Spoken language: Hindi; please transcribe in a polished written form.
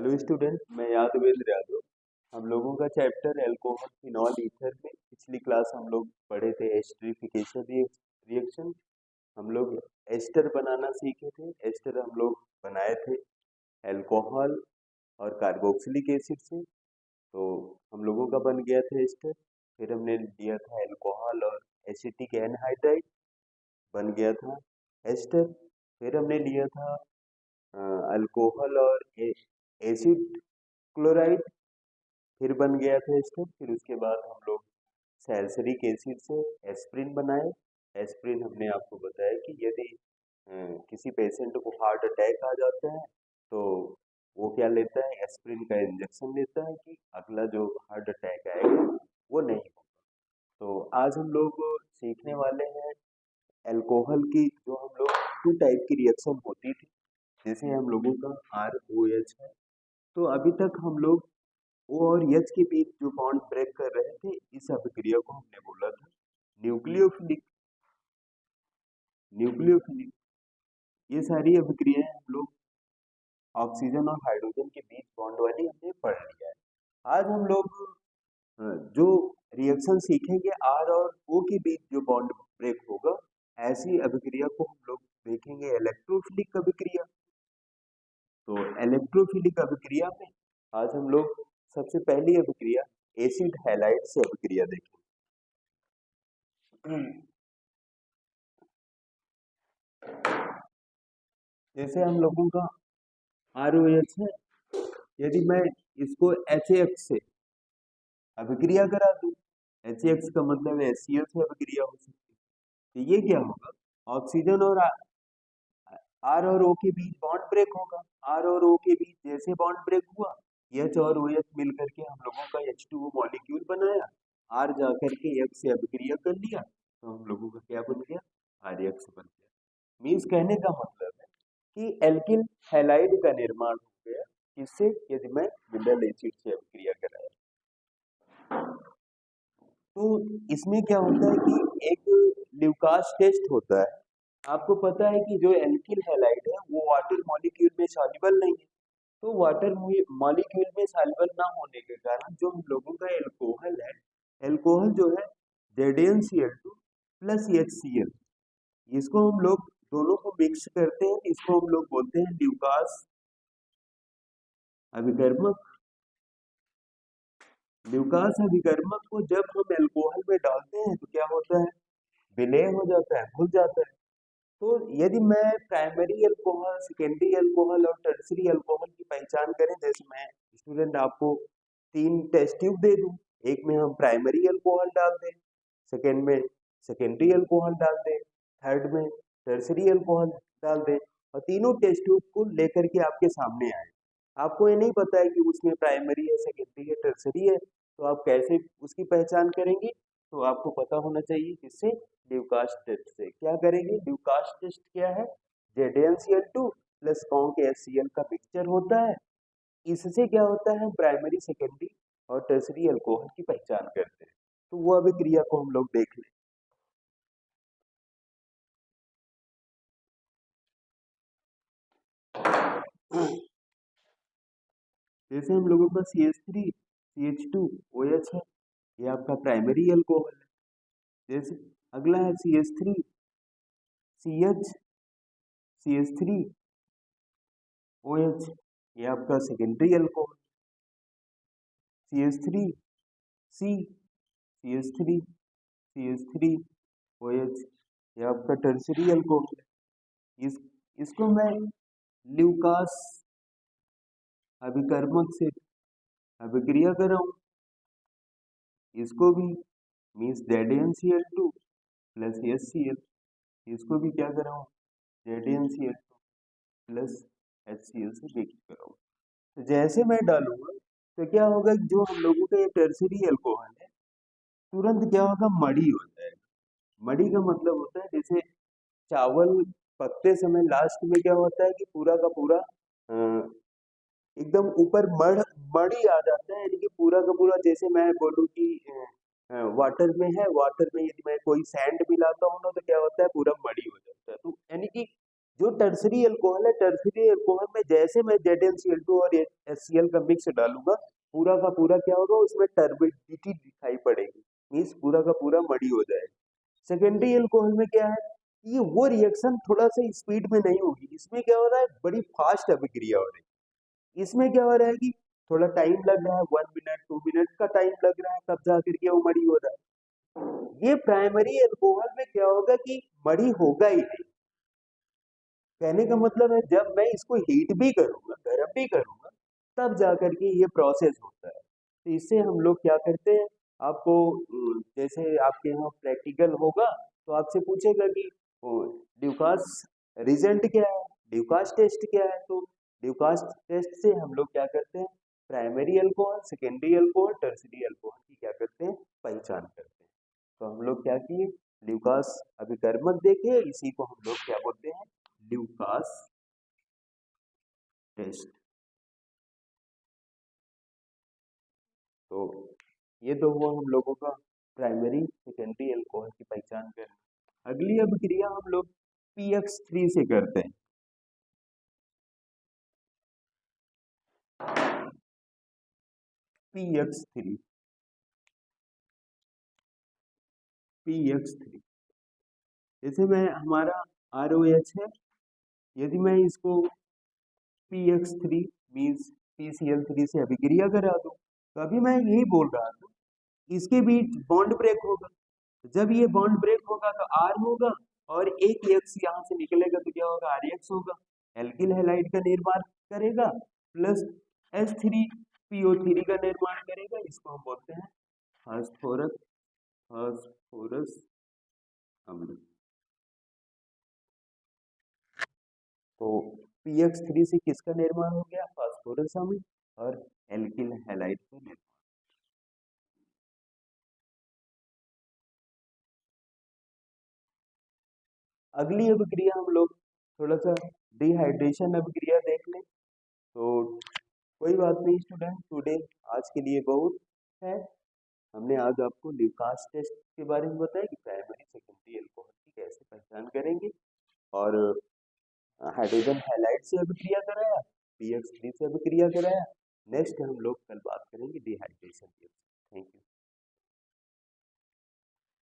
हेलो स्टूडेंट, मैं यादवेंद्र यादव। हम लोगों का चैप्टर एल्कोहल फिनॉल ईथर में पिछली क्लास हम लोग पढ़े थे एस्टरिफिकेशन रिएक्शन। हम लोग एस्टर बनाना सीखे थे। एस्टर हम लोग बनाए थे एल्कोहल और कार्बोक्सिलिक एसिड से। तो हम लोगों का बन गया था एस्टर। फिर हमने लिया था एल्कोहल और एसिटिक एनहाइड्राइड, बन गया था एस्टर। फिर हमने लिया था अल्कोहल और एसिड क्लोराइड, फिर बन गया था एस्टर। फिर उसके बाद हम लोग सैलसरिक एसिड से एस्प्रिन बनाए। एस्प्रिन हमने आपको बताया कि यदि किसी पेशेंट को हार्ट अटैक आ जाता है तो वो क्या लेता है, एस्प्रिन का इंजेक्शन लेता है कि अगला जो हार्ट अटैक आएगा वो नहीं होगा। तो आज हम लोग सीखने वाले हैं अल्कोहल की, जो हम लोग टू टाइप की रिएक्शन होती थी, जैसे हम लोगों का ROH है। तो अभी तक हम लोग O और H के बीच जो बॉन्ड ब्रेक कर रहे थे, इस अभिक्रिया को हमने बोला था न्यूक्लियोफिलिक। न्यूक्लियोफिलिक ये सारी अभिक्रियाएं हम लोग ऑक्सीजन और हाइड्रोजन के बीच बॉन्ड वाली हमने पढ़ लिया है। आज हम लोग जो रिएक्शन सीखेंगे R और O के बीच जो बॉन्ड ब्रेक होगा, ऐसी अभिक्रिया को हम लोग देखेंगे इलेक्ट्रोफिलिक अभिक्रिया। तो इलेक्ट्रोफिलिक अभिक्रिया में आज हम लोग सबसे पहली अभिक्रिया एसिड हैलाइड से अभिक्रिया देखेंगे। जैसे हम लोगों का ROH है, यदि मैं इसको HAF से अभिक्रिया करा दूं, HAF का मतलब है HCl से अभिक्रिया हो सकती है, तो ये क्या होगा, ऑक्सीजन और R और O के बीच बॉन्ड ब्रेक होगा। R और O के बीच जैसे बॉन्ड ब्रेक हुआ, H और OH मिल करके हम लोगों का H2O मॉलिक्यूल बनाया, R जा करके F से अभिक्रिया कर लिया, तो हम लोगों का क्या बन गया, RX बन गया। मीन्स कहने का मतलब है कि एल्किल हैलाइड का निर्माण हो गया, इससे यदि मैं मिनरल एसिड से अभिक्रिया कराया। तो इसमें क्या होता है कि एक ल्यूकास टेस्ट होता है। आपको पता है कि जो एल्किल हैलाइड है वो वाटर मॉलिक्यूल में सॉल्युबल नहीं है। तो वाटर मॉलिक्यूल में सॉल्युबल ना होने के कारण जो हम लोगों का एल्कोहल है, एल्कोहल जो है ZnCl2 प्लस HCl, इसको हम लोग दोनों को मिक्स करते हैं, इसको हम लोग बोलते हैं ल्यूकास अभिकर्मक। ल्यूकास अभिकर्मक को जब हम एल्कोहल में डालते हैं तो क्या होता है, विलय हो जाता है, घुल जाता है। तो यदि मैं प्राइमरी अल्कोहल, सेकेंडरी अल्कोहल और टर्सरी अल्कोहल की पहचान करें, जैसे मैं स्टूडेंट आपको 3 टेस्ट ट्यूब दे दूं, एक में हम प्राइमरी अल्कोहल डाल दें, सेकेंड में सेकेंडरी अल्कोहल डाल दें, थर्ड में टर्सरी अल्कोहल डाल दें, और तीनों टेस्ट ट्यूब को लेकर के आपके सामने आए, आपको ये नहीं पता है कि उसमें प्राइमरी है, सेकेंडरी है, टर्सरी है, तो आप कैसे उसकी पहचान करेंगे? तो आपको पता होना चाहिए किससे, ल्यूकास टेस्ट से। क्या करेंगे, ल्यूकास टेस्ट क्या है, ZnCl2 प्लस कौन के HCl का मिक्सचर होता है। इससे क्या होता है, प्राइमरी, सेकेंडरी और टर्सरी अल्कोहल की पहचान करते हैं। तो वो अभिक्रिया को हम लोग देख लें। जैसे हम लोगों का CH3 CH2OH है, ये आपका प्राइमरी अल्कोहल है। जैसे अगला है CH3 CH CH3OH, ये आपका secondary alcohol. CH3 C CH3 CH3OH, ये आपका टर्सरी अल्कोहल है। इसको मैं ल्यूकास अभिकर्मक से अभिक्रिया कर रहा हूँ, इसको भी मीन्स ZnCl2 प्लस HCl, इसको भी क्या कर रहा हूँ, ZnCl2 प्लस HCl से मिक्स कर रहा हूँ। तो जैसे मैं डालूंगा तो क्या होगा, जो हम लोगों का ये टर्सरी अल्कोहल है, तुरंत क्या होगा, मड़ी हो जाएगा। मड़ी का मतलब होता है, जैसे चावल पकते समय लास्ट में क्या होता है कि पूरा का पूरा एकदम ऊपर मड़ी आ जाता है, यानी कि पूरा का पूरा, जैसे मैं बोलूँ कि वाटर में है, वाटर में यदि मैं कोई सैंड मिलाता हूँ ना, तो क्या होता है, पूरा मड़ी हो जाता है। तो यानी कि जो टर्सरी अल्कोहल है, टर्सरी अल्कोहल में जैसे मैं ZnCl2 और HCl का मिक्स डालूंगा, पूरा का पूरा क्या होगा, उसमें टर्बिडिटी दिखाई पड़ेगी, मीन्स पूरा का पूरा मड़ी हो जाएगा। सेकेंडरी अल्कोहल में क्या है, ये वो रिएक्शन थोड़ा सा स्पीड में नहीं होगी, इसमें क्या हो रहा है, बड़ी फास्ट अभिक्रिया हो रही है। इसमें क्या हो रहा है कि थोड़ा टाइम लग रहा है, 1 मिनट 2 मिनट का टाइम लग रहा है, तब जाकर के वो मड़ी हो रहा है। ये प्राइमरी अल्कोहल में क्या होगा कि मड़ी होगा ही नहीं। कहने का मतलब है, जब मैं इसको हीट भी करूंगा, गर्म भी करूंगा, तब जाकर के ये प्रोसेस होता है। तो इससे हम लोग क्या करते हैं, आपको जैसे आपके यहाँ प्रैक्टिकल होगा तो आपसे पूछेगा कि ड्यूकास रिजल्ट क्या है, ड्यूकास टेस्ट क्या है। तो ड्यूकास टेस्ट से हम लोग क्या करते हैं, primary alcohol, secondary alcohol, tertiary alcohol की क्या करते हैं, पहचान करते हैं। तो हम लोग क्या किए, ल्यूकास अभिकर्मक देखे, इसी को हम लोग क्या बोलते हैं, ल्यूकास टेस्ट। तो ये तो हुआ हम लोगों का प्राइमरी सेकेंडरी अल्कोहल की पहचान करना। अगली अभिक्रिया हम लोग PX3 से करते हैं। PX3 PX3 जैसे मैं हमारा ROH है, यदि मैं इसको PX3 मीन्स PCl3 से अभिक्रिया करा दूं, तो अभी मैं यही बोल रहा था, इसके बीच बॉन्ड ब्रेक होगा। जब ये बॉन्ड ब्रेक होगा तो R होगा, और एक X यहाँ से निकलेगा तो क्या होगा, RX होगा, एल्किल हैलाइड का निर्माण करेगा, प्लस H3PO3 का निर्माण करेगा। इसको हम बोलते हैं फास्फोरस फास्फोरस अम्ल। तो PX3 से किसका निर्माण हो गया, फास्फोरस अम्ल और एल्किल हैलाइड का निर्माण। अगली अभिक्रिया हम लोग थोड़ा सा डिहाइड्रेशन अभिक्रिया देख लें। तो कोई बात नहीं स्टूडेंट, टुडे आज के लिए बहुत है। हमने आज आपको ल्यूकास टेस्ट के बारे में बताया कि प्राइमरी सेकेंडरी अल्कोहल की कैसे पहचान करेंगे, और हाइड्रोजन हैलाइड से अभिक्रिया कराया, PX3 से अभिक्रिया कराया। नेक्स्ट हम लोग कल बात करेंगे डिहाइड्रेशन की। Thank you.